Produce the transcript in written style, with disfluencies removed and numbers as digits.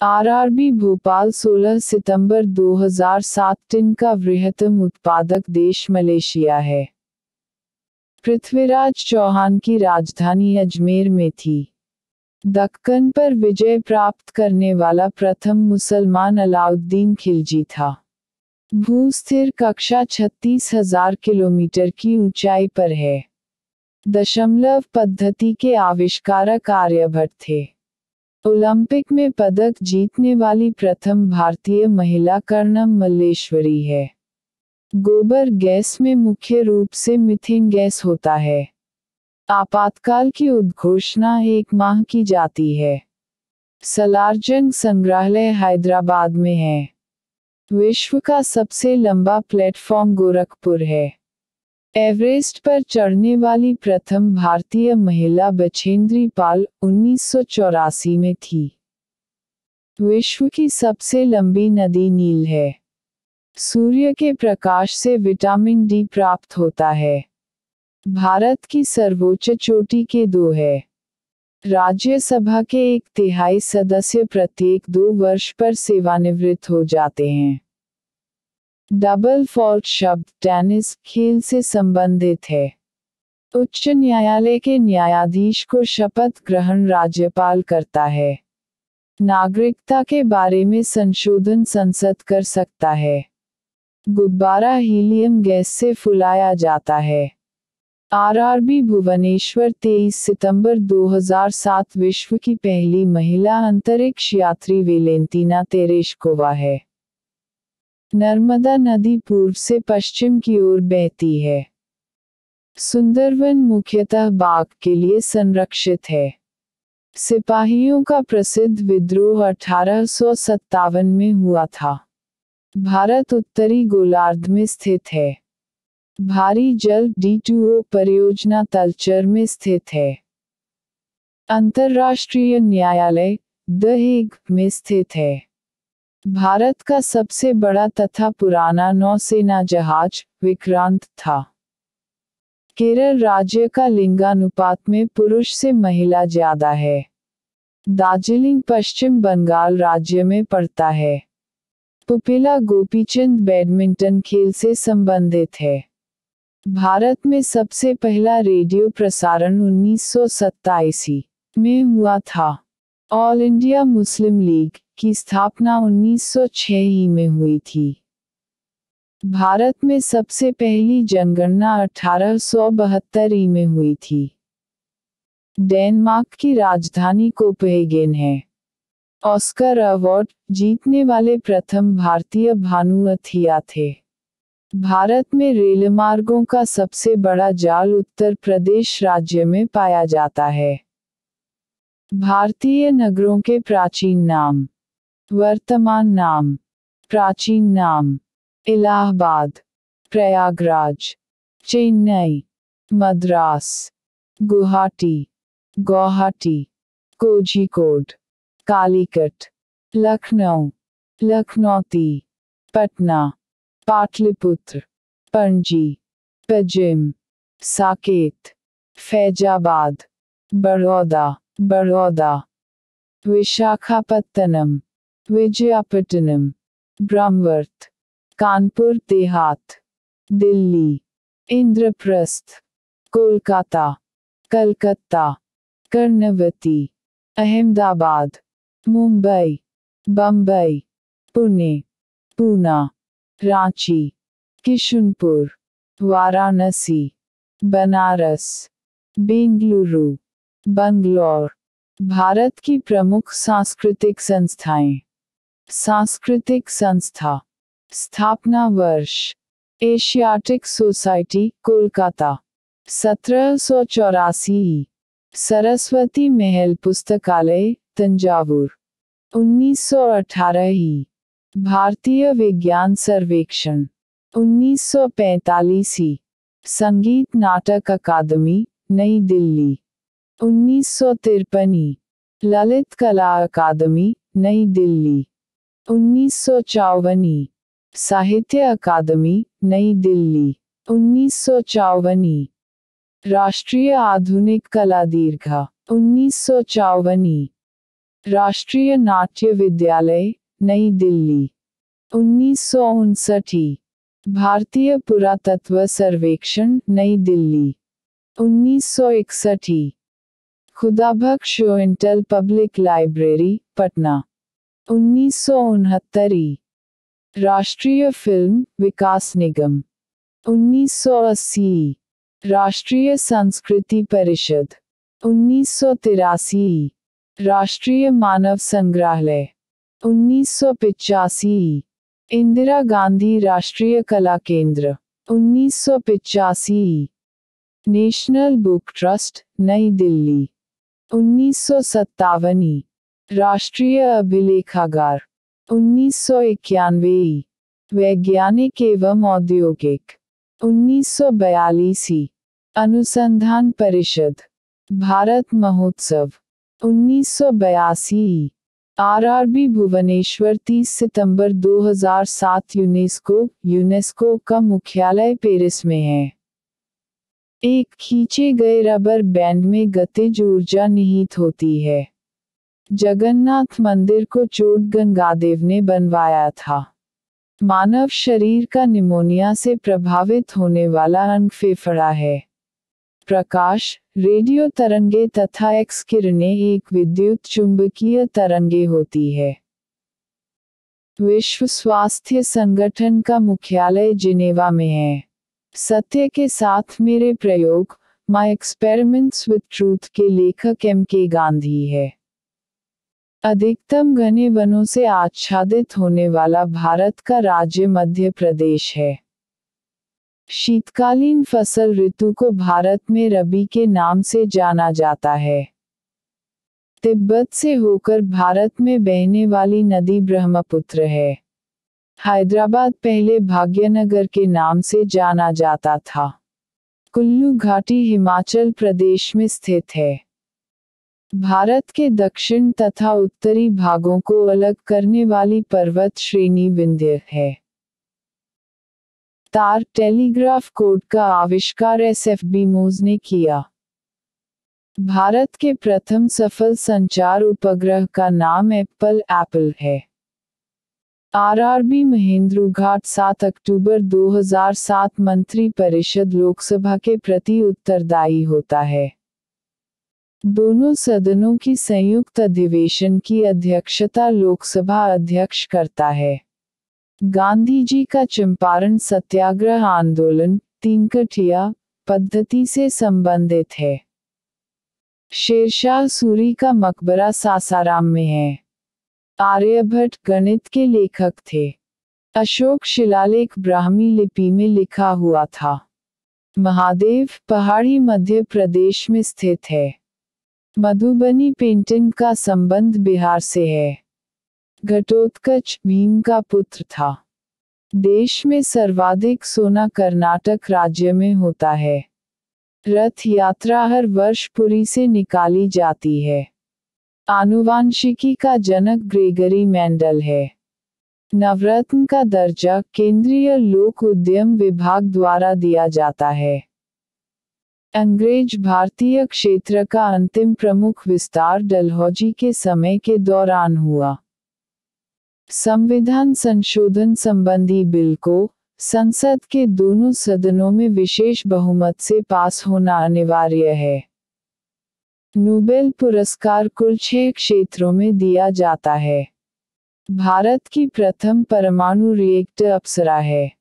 RRB Bhopal 16 सितंबर 2007 tin का वृहत्तम उत्पादक देश मलेशिया है। पृथ्वीराज चौहान की राजधानी अजमेर में थी। दक्कन पर विजय प्राप्त करने वाला प्रथम मुसलमान अलाउद्दीन खिलजी था। भू-स्थिर कक्षा 36,000 किलोमीटर की ऊंचाई पर है। दशमलव पद्धति के आविष्कारक आर्यभट्ट थे। ओलंपिक में पदक जीतने वाली प्रथम भारतीय महिला कर्णम मल्लेश्वरी है। गोबर गैस में मुख्य रूप से मीथेन गैस होता है। आपातकाल की उद्घोषणा 1 माह की जाती है। सलारजंग संग्रहालय हैदराबाद में है। विश्व का सबसे लंबा प्लेटफॉर्म गोरखपुर है। एवरेस्ट पर चढ़ने वाली प्रथम भारतीय महिला बछेंद्री पाल 1984 में थी। विश्व की सबसे लंबी नदी नील है। सूर्य के प्रकाश से विटामिन डी प्राप्त होता है। भारत की सर्वोच्च चोटी के 2 है। राज्यसभा के 1/3 सदस्य प्रत्येक 2 वर्ष पर सेवानिवृत्त हो जाते हैं। डबल फॉल्ट शब्द टेनिस खेल से संबंधित है। उच्च न्यायालय के न्यायाधीश को शपथ ग्रहण राज्यपाल करता है। नागरिकता के बारे में संशोधन संसद कर सकता है। गुब्बारा हीलियम गैस से फुलाया जाता है। आरआरबी भुवनेश्वर 23 सितंबर 2007 विश्व की पहली महिला अंतरिक्ष यात्री वेलेंतीना तेरेश्कोवा है। नर्मदा नदी पूर्व से पश्चिम की ओर बहती है। सुंदरवन मुख्यतः बाघ के लिए संरक्षित है। सिपाहियों का प्रसिद्ध विद्रोह 1857 में हुआ था। भारत उत्तरी गोलार्ध में स्थित है। भारी जल D2O परियोजना तलचर में स्थित है। अंतर्राष्ट्रीय न्यायालय द हेग में स्थित है। भारत का सबसे बड़ा तथा पुराना नौसेना जहाज विक्रांत था। केरल राज्य का लिंगानुपात में पुरुष से महिला ज्यादा है। दार्जिलिंग पश्चिम बंगाल राज्य में पड़ता है। पुपिला गोपीचंद बैडमिंटन खेल से संबंधित है। भारत में सबसे पहला रेडियो प्रसारण 1927 में हुआ था। ऑल इंडिया मुस्लिम लीग की स्थापना 1906 में हुई थी। भारत में सबसे पहली जनगणना 1872 में हुई थी। डेनमार्क की राजधानी कोपेनहेगन है। ऑस्कर अवार्ड जीतने वाले प्रथम भारतीय भानु अथिया थे। भारत में रेलमार्गों का सबसे बड़ा जाल उत्तर प्रदेश राज्य में पाया जाता है। भारतीय नगरों के प्राचीन नाम। वर्तमान नाम। प्राचीन नाम। इलाहाबाद, प्रयागराज, चेन्नई, मद्रास, गुवाहाटी, गुवाहाटी, कोझिकोड, कालीकट, लखनऊ, लखनौती, पटना, पाटलिपुत्र, पणजी, पजिम, साकेत, फैजाबाद, बड़ौदा, बड़ौदा, विशाखापत्तनम, विजयपट्टनम, ब्रह्मवर्थ, कानपुर देहात, दिल्ली, इंद्रप्रस्थ, कोलकाता, कलकत्ता, कर्णवती, अहमदाबाद, मुंबई, बम्बई, पुणे, पूना, रांची, किशनपुर, वाराणसी, बनारस, बेंगलुरु, बंगलौर। भारत की प्रमुख सांस्कृतिक संस्थाएं। सांस्कृतिक संस्था। स्थापना वर्ष। Asiatic society Kolkata 1784। सरस्वती महल पुस्तकालय तंजावुर 1918। भारतीय विज्ञान सर्वेक्षण 1945। संगीत नाटक अकादमी नई दिल्ली 1953। ललित कला अकादमी नई दिल्ली 1954। साहित्य अकादमी नई दिल्ली 1954। राष्ट्रीय आधुनिक कला दीर्घा 1954। राष्ट्रीय नाट्य विद्यालय, नई दिल्ली, 1959। भारतीय पुरातत्व सर्वेक्षण, नई Delhi, 1961। Khudabakhsh oriental public library, Patna, 1969। राष्ट्रीय फिल्म विकास निगम, 1980। राष्ट्रीय संस्कृति परिषद, 1983। राष्ट्रीय मानव संग्रहालय, 1985। इंदिरा गांधी राष्ट्रीय कला केंद्र, 1985। नेशनल बुक ट्रस्ट, नई दिल्ली, 1957। राष्ट्रीय अभिलेखागार, 1991। वैज्ञानिक एवं औद्योगिक, 1942। अनुसंधान परिषद, भारत महोत्सव, 1982। आरआरबी भुवनेश्वर, 30 सितंबर 2007। यूनेस्को का मुख्यालय पेरिस में है। एक खींचे गए रबर बैंड में गतिज ऊर्जा निहित होती है। जगन्नाथ मंदिर को चोट गंगादेव ने बनवाया था। मानव शरीर का निमोनिया से प्रभावित होने वाला अंग फेफड़ा है। प्रकाश, रेडियो तरंगे तथा एक्स किरणें एक विद्युत चुंबकीय तरंगे होती है। विश्व स्वास्थ्य संगठन का मुख्यालय जिनेवा में है। सत्य के साथ मेरे प्रयोग, माई एक्सपेरिमेंट्स विद ट्रूथ के लेखक M.K. गांधी है। अधिकतम घने वनों से आच्छादित होने वाला भारत का राज्य मध्य प्रदेश है। शीतकालीन फसल ऋतु को भारत में रबी के नाम से जाना जाता है। तिब्बत से होकर भारत में बहने वाली नदी ब्रह्मपुत्र है। हैदराबाद पहले भाग्यनगर के नाम से जाना जाता था। कुल्लू घाटी हिमाचल प्रदेश में स्थित है। भारत के दक्षिण तथा उत्तरी भागों को अलग करने वाली पर्वत श्रेणी विंध्य है। तार टेलीग्राफ कोड का आविष्कार SFB मोज ने किया। भारत के प्रथम सफल संचार उपग्रह का नाम एप्पल है। आरआरबी महेंद्रघाट, 7 अक्टूबर 2007। मंत्री परिषद लोकसभा के प्रति उत्तरदायी होता है। दोनों सदनों की संयुक्त अधिवेशन की अध्यक्षता लोकसभा अध्यक्ष करता है। गांधी जी का चंपारण सत्याग्रह आंदोलन तीनकठिया पद्धति से संबंधित है। शेरशाह सूरी का मकबरा सासाराम में है। आर्यभट्ट गणित के लेखक थे। अशोक शिलालेख ब्राह्मी लिपि में लिखा हुआ था। महादेव पहाड़ी मध्य प्रदेश में स्थित है। मधुबनी पेंटिंग का संबंध बिहार से है। घटोत्कच भीम का पुत्र था। देश में सर्वाधिक सोना कर्नाटक राज्य में होता है। रथ यात्रा हर वर्ष पुरी से निकाली जाती है। आनुवांशिकी का जनक ग्रेगरी मेंडल है। नवरत्न का दर्जा केंद्रीय लोक उद्यम विभाग द्वारा दिया जाता है। अंग्रेज भारतीय क्षेत्र का अंतिम प्रमुख विस्तार डलहौजी के समय के दौरान हुआ। संविधान संशोधन संबंधी बिल को संसद के दोनों सदनों में विशेष बहुमत से पास होना अनिवार्य है। नोबेल पुरस्कार कुल 6 क्षेत्रों में दिया जाता है। भारत की प्रथम परमाणु रिएक्टर अप्सरा है।